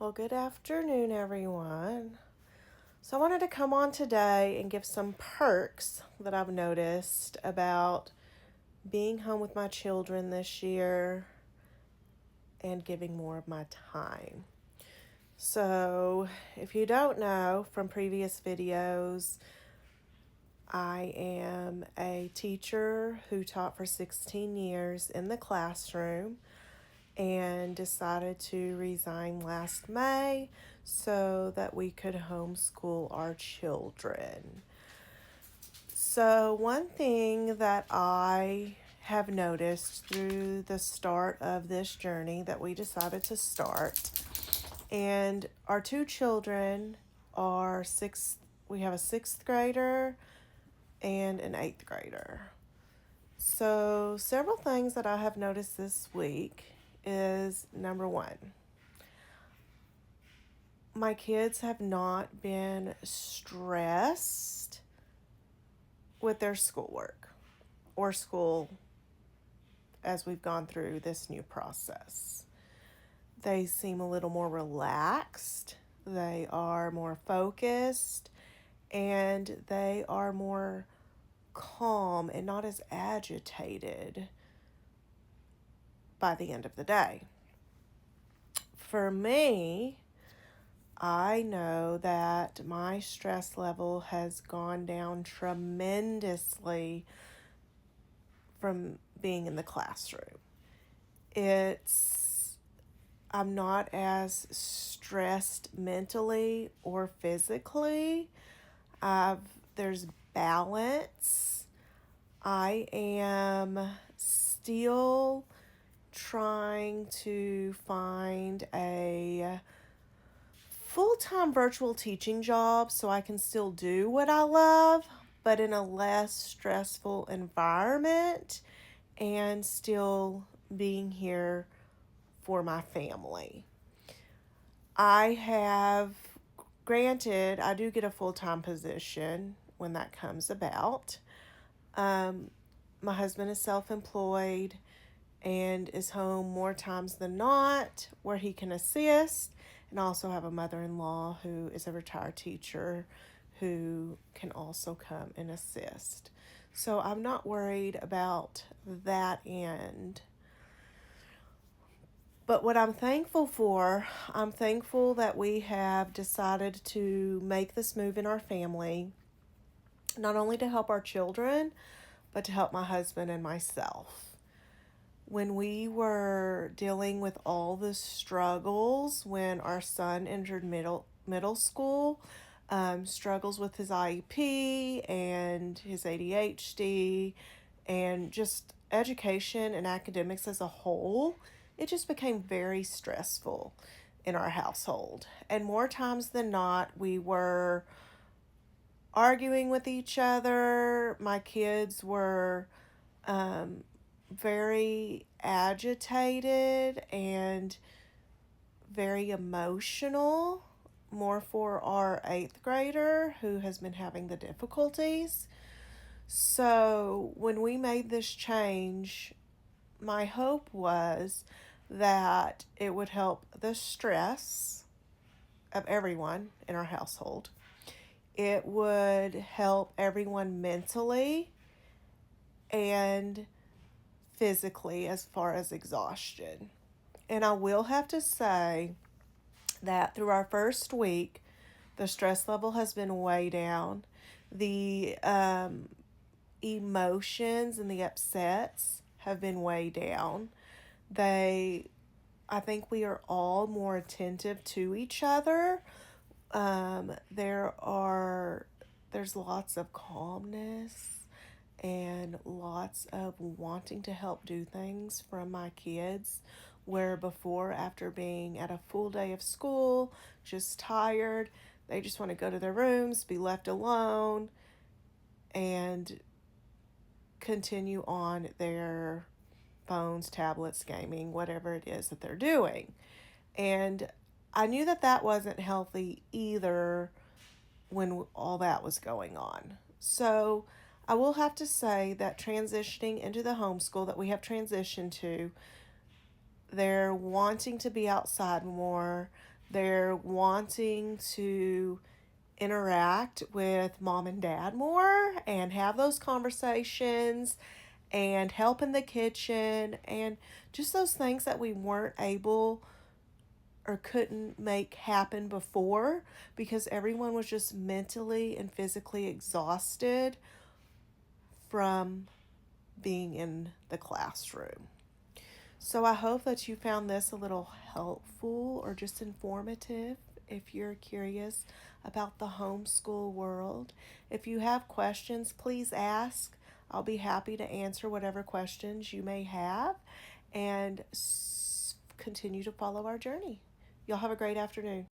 Well, good afternoon, everyone. So, I wanted to come on today and give some perks that I've noticed about being home with my children this year and giving more of my time. So, if you don't know from previous videos, I am a teacher who taught for 16 years in the classroom and decided to resign last May so that we could homeschool our children. So, one thing that I have noticed through the start of this journey that we decided to start, and our two children are we have a sixth grader and an eighth grader. So, several things that I have noticed this week is number one, my kids have not been stressed with their schoolwork or school as we've gone through this new process. They seem a little more relaxed, they are more focused, and they are more calm and not as agitated by the end of the day. For me, I know that my stress level has gone down tremendously from being in the classroom. I'm not as stressed mentally or physically. There's balance. I am still trying to find a full-time virtual teaching job so I can still do what I love, but in a less stressful environment and still being here for my family. Granted, I do get a full-time position when that comes about. My husband is self-employed and is home more times than not where he can assist, and I also have a mother-in-law who is a retired teacher who can also come and assist. So I'm not worried about that end. But what I'm thankful for, I'm thankful that we have decided to make this move in our family, not only to help our children, but to help my husband and myself. When we were dealing with all the struggles when our son entered middle school, struggles with his IEP and his ADHD and just education and academics as a whole, it just became very stressful in our household. And more times than not, we were arguing with each other. My kids were very agitated and very emotional, more for our eighth grader who has been having the difficulties. So, when we made this change, my hope was that it would help the stress of everyone in our household. It would help everyone mentally and physically as far as exhaustion. And I will have to say that through our first week, the stress level has been way down. The emotions and the upsets have been way down. I think we are all more attentive to each other. There's lots of calmness and lots of wanting to help do things from my kids, where before, after being at a full day of school, just tired, they just want to go to their rooms, be left alone, and continue on their phones, tablets, gaming, whatever it is that they're doing. And I knew that that wasn't healthy either when all that was going on. So I will have to say that transitioning into the homeschool that we have transitioned to, they're wanting to be outside more. They're wanting to interact with mom and dad more and have those conversations and help in the kitchen and just those things that we weren't able or couldn't make happen before because everyone was just mentally and physically exhausted from being in the classroom. So I hope that you found this a little helpful or just informative if you're curious about the homeschool world. If you have questions, please ask. I'll be happy to answer whatever questions you may have and continue to follow our journey. Y'all have a great afternoon.